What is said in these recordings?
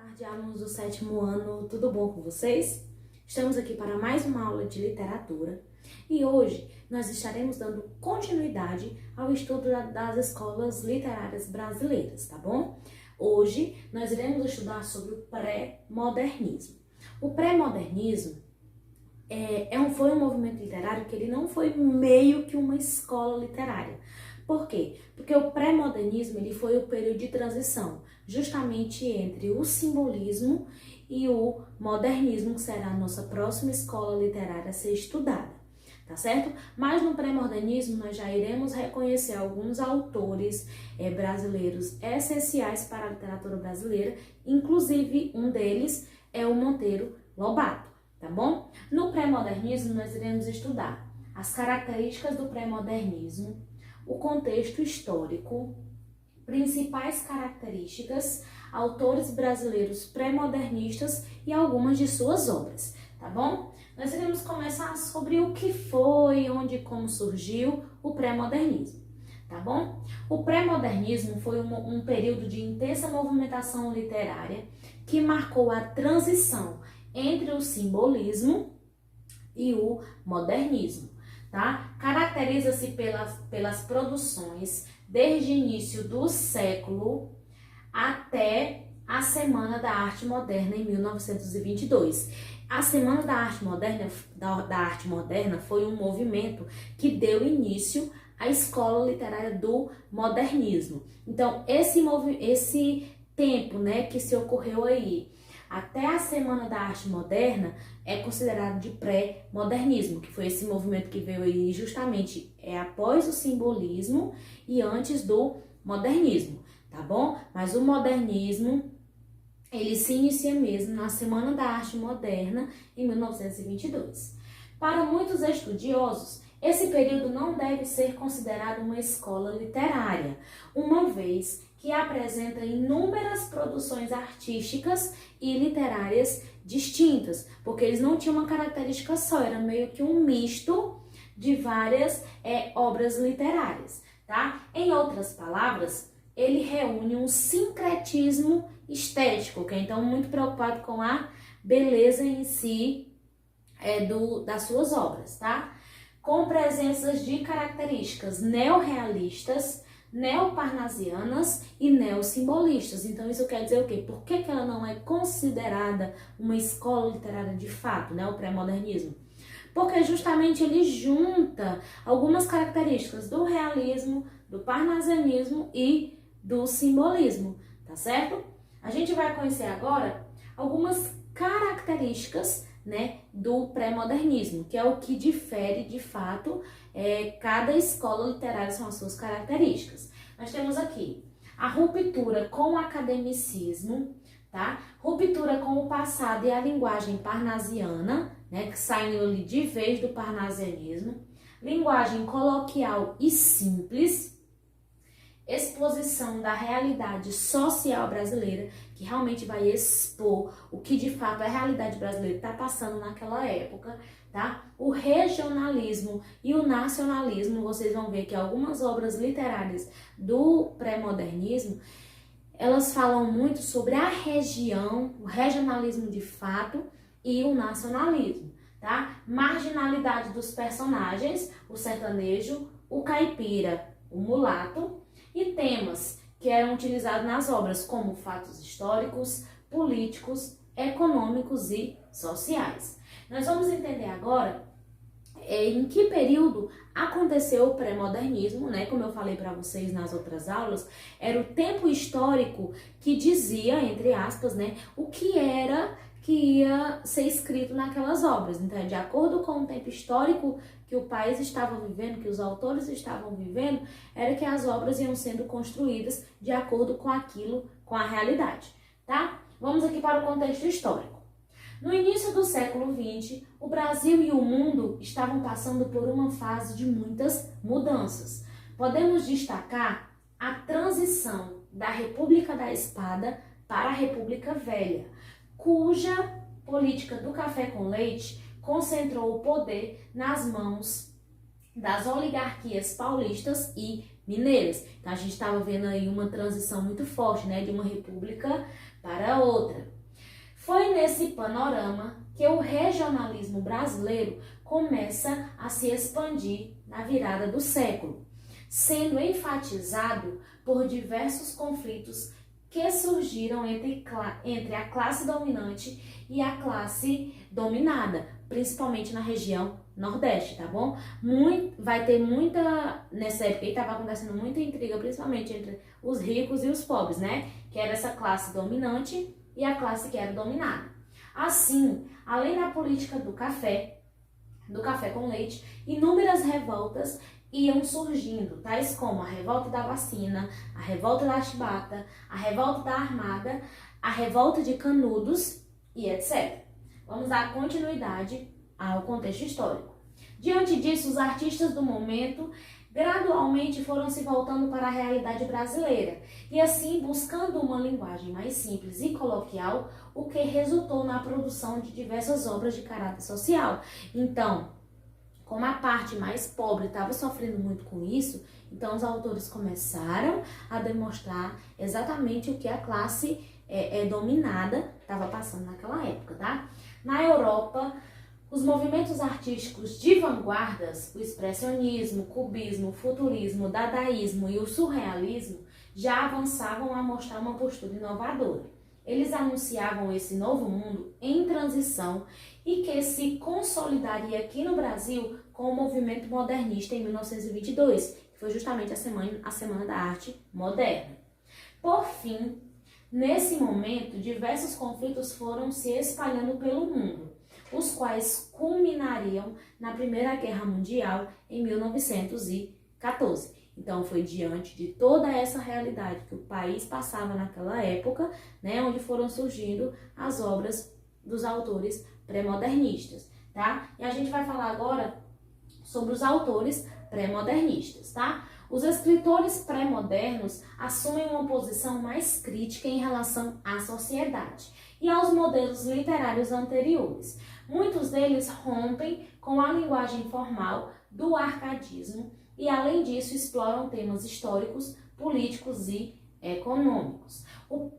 tarde, alunos do 7º ano, tudo bom com vocês? Estamos aqui para mais uma aula de literatura e hoje nós estaremos dando continuidade ao estudo das escolas literárias brasileiras, tá bom? Hoje nós iremos estudar sobre o pré-modernismo. O pré-modernismo foi um movimento literário que ele não foi meio que uma escola literária. Por quê? Porque o pré-modernismo ele foi o período de transição, justamente entre o simbolismo e o modernismo, que será a nossa próxima escola literária a ser estudada, tá certo? Mas no pré-modernismo nós já iremos reconhecer alguns autores brasileiros essenciais para a literatura brasileira, inclusive um deles é o Monteiro Lobato, tá bom? No pré-modernismo nós iremos estudar as características do pré-modernismo, o contexto histórico, principais características, autores brasileiros pré-modernistas e algumas de suas obras, tá bom? Nós iremos começar sobre o que foi, onde e como surgiu o pré-modernismo, tá bom? O pré-modernismo foi um período de intensa movimentação literária que marcou a transição entre o simbolismo e o modernismo. Tá? Caracteriza-se pelas produções desde o início do século até a Semana da Arte Moderna em 1922. A Semana da Arte Moderna foi um movimento que deu início à escola literária do modernismo. Então, esse tempo, né, que se ocorreu aí até a Semana da Arte Moderna é considerado de pré-modernismo, que foi esse movimento que veio aí justamente após o simbolismo e antes do modernismo, tá bom? Mas o modernismo, ele se inicia mesmo na Semana da Arte Moderna em 1922. Para muitos estudiosos, esse período não deve ser considerado uma escola literária, uma vez que apresenta inúmeras produções artísticas e literárias distintas, porque eles não tinham uma característica só, era meio que um misto de várias obras literárias, tá? Em outras palavras, ele reúne um sincretismo estético, que é então muito preocupado com a beleza em si das suas obras, tá? Com presenças de características neorrealistas, neoparnasianas e neossimbolistas. Então isso quer dizer o quê? Por que ela não é considerada uma escola literária de fato, né, o pré-modernismo? Porque justamente ele junta algumas características do realismo, do parnasianismo e do simbolismo, tá certo? A gente vai conhecer agora algumas características, né, do pré-modernismo, que é o que difere de fato cada escola literária, são as suas características. Nós temos aqui a ruptura com o academicismo, tá? Ruptura com o passado e a linguagem parnasiana, né, que saindo ali de vez do parnasianismo, linguagem coloquial e simples, exposição da realidade social brasileira, que realmente vai expor o que de fato a realidade brasileira está passando naquela época, tá? O regionalismo e o nacionalismo, vocês vão ver que algumas obras literárias do pré-modernismo, elas falam muito sobre a região, o regionalismo de fato e o nacionalismo, tá? Marginalidade dos personagens, o sertanejo, o caipira, o mulato, e temas que eram utilizados nas obras, como fatos históricos, políticos, econômicos e sociais. Nós vamos entender agora em que período aconteceu o pré-modernismo, né? Como eu falei para vocês nas outras aulas, era o tempo histórico que dizia, entre aspas, né, o que era que ia ser escrito naquelas obras. Então, de acordo com o tempo histórico que o país estava vivendo, que os autores estavam vivendo, era que as obras iam sendo construídas de acordo com aquilo, com a realidade, tá? Vamos aqui para o contexto histórico. No início do século XX, o Brasil e o mundo estavam passando por uma fase de muitas mudanças. Podemos destacar a transição da República da Espada para a República Velha, cuja política do café com leite concentrou o poder nas mãos das oligarquias paulistas e mineiras. Então a gente estava vendo aí uma transição muito forte, né, de uma república para outra. Foi nesse panorama que o regionalismo brasileiro começa a se expandir na virada do século, sendo enfatizado por diversos conflitos que surgiram entre a classe dominante e a classe dominada, principalmente na região Nordeste, tá bom? Vai ter muita, nessa época aí estava acontecendo muita intriga, principalmente entre os ricos e os pobres, né? Que era essa classe dominante e a classe que era dominada. Assim, além da política do café com leite, inúmeras revoltas iam surgindo, tais como a revolta da vacina, a revolta da chibata, a revolta da armada, a revolta de Canudos e etc. Vamos dar continuidade ao contexto histórico. Diante disso, os artistas do momento gradualmente foram se voltando para a realidade brasileira e assim buscando uma linguagem mais simples e coloquial, o que resultou na produção de diversas obras de caráter social. Então, como a parte mais pobre estava sofrendo muito com isso, então os autores começaram a demonstrar exatamente o que a classe dominada estava passando naquela época, tá? Na Europa, os movimentos artísticos de vanguardas, o expressionismo, o cubismo, o futurismo, o dadaísmo e o surrealismo já avançavam a mostrar uma postura inovadora. Eles anunciavam esse novo mundo em transição e que se consolidaria aqui no Brasil com o movimento modernista em 1922, que foi justamente a Semana da Arte Moderna. Por fim, nesse momento, diversos conflitos foram se espalhando pelo mundo, os quais culminariam na Primeira Guerra Mundial em 1914. Então, foi diante de toda essa realidade que o país passava naquela época, né, onde foram surgindo as obras dos autores pré-modernistas, tá? E a gente vai falar agora sobre os autores pré-modernistas, tá? Os escritores pré-modernos assumem uma posição mais crítica em relação à sociedade e aos modelos literários anteriores. Muitos deles rompem com a linguagem formal do arcadismo e, além disso, exploram temas históricos, políticos e econômicos.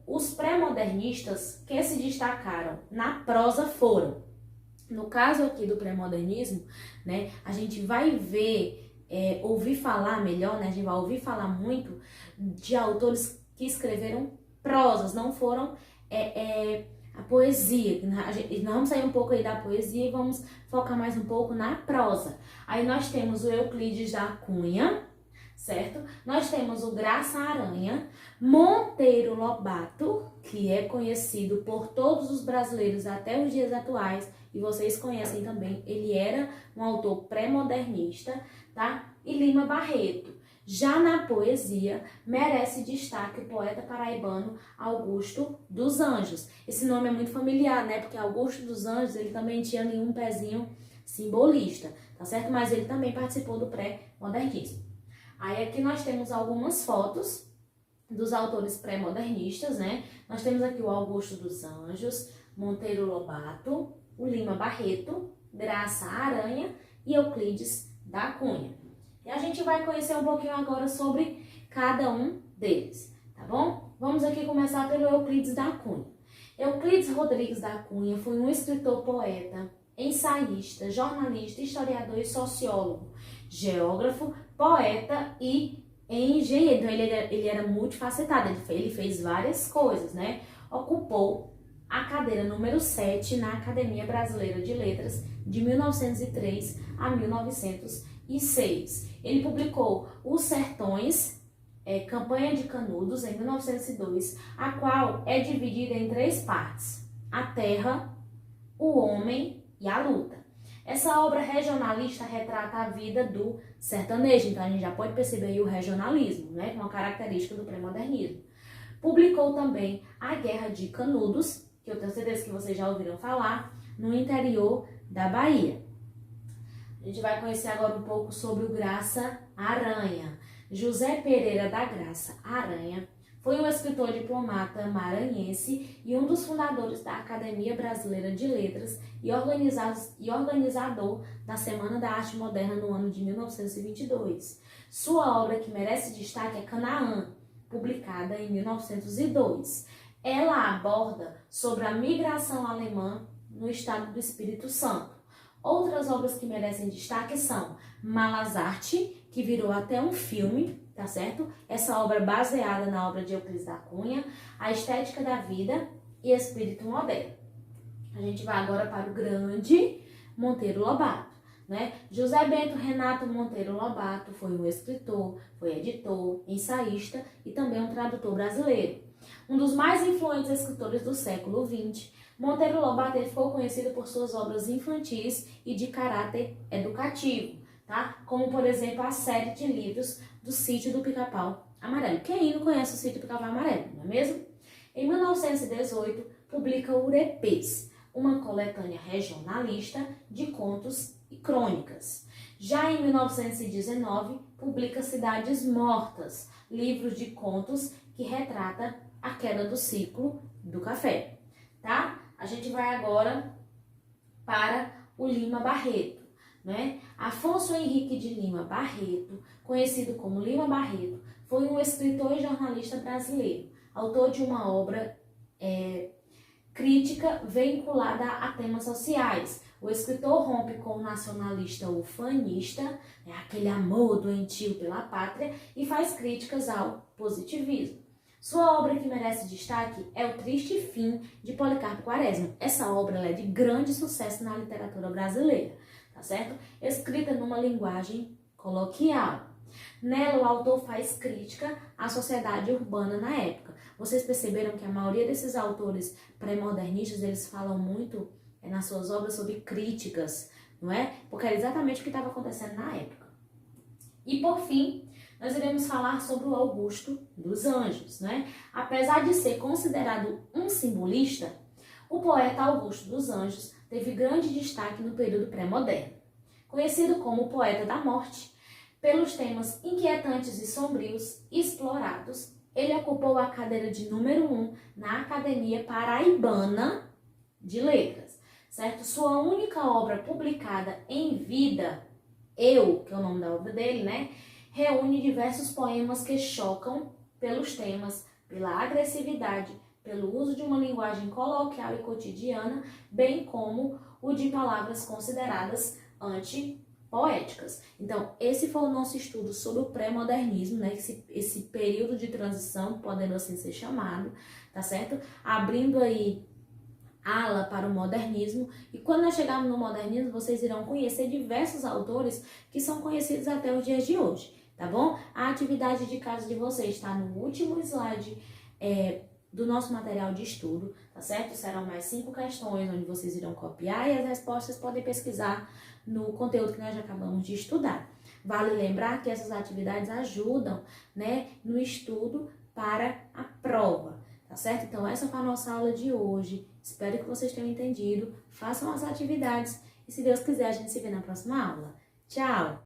Os pré-modernistas que se destacaram na prosa foram, no caso aqui do pré-modernismo, né, a gente vai ouvir falar melhor, né, a gente vai ouvir falar muito de autores que escreveram prosas, não foram a poesia. Nós vamos sair um pouco aí da poesia e vamos focar mais um pouco na prosa. Aí nós temos o Euclides da Cunha, certo? Nós temos o Graça Aranha, Monteiro Lobato, que é conhecido por todos os brasileiros até os dias atuais, e vocês conhecem também, ele era um autor pré-modernista, tá? E Lima Barreto. Já na poesia, merece destaque o poeta paraibano Augusto dos Anjos. Esse nome é muito familiar, né? Porque Augusto dos Anjos, ele também tinha um pezinho simbolista, tá certo? Mas ele também participou do pré-modernismo. Aí aqui nós temos algumas fotos dos autores pré-modernistas, né? Nós temos aqui o Augusto dos Anjos, Monteiro Lobato, o Lima Barreto, Graça Aranha e Euclides da Cunha. E a gente vai conhecer um pouquinho agora sobre cada um deles, tá bom? Vamos aqui começar pelo Euclides da Cunha. Euclides Rodrigues da Cunha foi um escritor, poeta, ensaísta, jornalista, historiador e sociólogo, geógrafo, poeta e engenheiro. Então, ele era multifacetado, ele fez várias coisas, né? Ocupou a cadeira número 7 na Academia Brasileira de Letras de 1903 a 1906. Ele publicou Os Sertões, Campanha de Canudos, em 1902, a qual é dividida em 3 partes: a terra, o homem e a luta. Essa obra regionalista retrata a vida do sertanejo, então a gente já pode perceber aí o regionalismo, né, uma característica do pré-modernismo. Publicou também A Guerra de Canudos, que eu tenho certeza que vocês já ouviram falar, no interior da Bahia. A gente vai conhecer agora um pouco sobre o Graça Aranha. José Pereira da Graça Aranha foi um escritor escritor diplomata maranhense e um dos fundadores da Academia Brasileira de Letras e organizador da Semana da Arte Moderna no ano de 1922. Sua obra que merece destaque é Canaã, publicada em 1902. Ela aborda sobre a migração alemã no estado do Espírito Santo. Outras obras que merecem destaque são Malas Arte, que virou até um filme, tá certo? Essa obra baseada na obra de Euclides da Cunha, A Estética da Vida e Espírito Moderno. A gente vai agora para o grande Monteiro Lobato, né? José Bento Renato Monteiro Lobato foi um escritor, foi editor, ensaísta e também um tradutor brasileiro. Um dos mais influentes escritores do século XX, Monteiro Lobato ficou conhecido por suas obras infantis e de caráter educativo, tá? Como, por exemplo, a série de livros do Sítio do Pica-Pau Amarelo. Quem não conhece o Sítio do Pica-Pau Amarelo, não é mesmo? Em 1918, publica Urepês, uma coletânea regionalista de contos e crônicas. Já em 1919, publica Cidades Mortas, livros de contos que retrata a queda do ciclo do café, tá? A gente vai agora para o Lima Barreto, né? Afonso Henrique de Lima Barreto, conhecido como Lima Barreto, foi um escritor e jornalista brasileiro, autor de uma obra crítica vinculada a temas sociais. O escritor rompe com o nacionalista ufanista, aquele amor doentio pela pátria, e faz críticas ao positivismo. Sua obra que merece destaque é O Triste Fim, de Policarpo Quaresma. Essa obra é de grande sucesso na literatura brasileira, tá certo? Escrita numa linguagem coloquial. Nela, o autor faz crítica à sociedade urbana na época. Vocês perceberam que a maioria desses autores pré-modernistas, eles falam muito nas suas obras sobre críticas, não é? Porque era exatamente o que estava acontecendo na época. E, por fim, nós iremos falar sobre o Augusto dos Anjos, né? Apesar de ser considerado um simbolista, o poeta Augusto dos Anjos teve grande destaque no período pré-moderno. Conhecido como o poeta da morte, pelos temas inquietantes e sombrios explorados, ele ocupou a cadeira de número 1 na Academia Paraibana de Letras, certo? Sua única obra publicada em vida, Eu, que é o nome da obra dele, né? Reúne diversos poemas que chocam pelos temas, pela agressividade, pelo uso de uma linguagem coloquial e cotidiana, bem como o de palavras consideradas antipoéticas. Então, esse foi o nosso estudo sobre o pré-modernismo, né? Esse período de transição, podendo assim ser chamado, tá certo? Abrindo aí ala para o modernismo, e quando nós chegarmos no modernismo, vocês irão conhecer diversos autores que são conhecidos até os dias de hoje, tá bom? A atividade de casa de vocês está no último slide do nosso material de estudo, tá certo? Serão mais 5 questões, onde vocês irão copiar e as respostas podem pesquisar no conteúdo que nós já acabamos de estudar. Vale lembrar que essas atividades ajudam, né, no estudo para a prova. Tá certo? Então, essa foi a nossa aula de hoje. Espero que vocês tenham entendido. Façam as atividades e, se Deus quiser, a gente se vê na próxima aula. Tchau!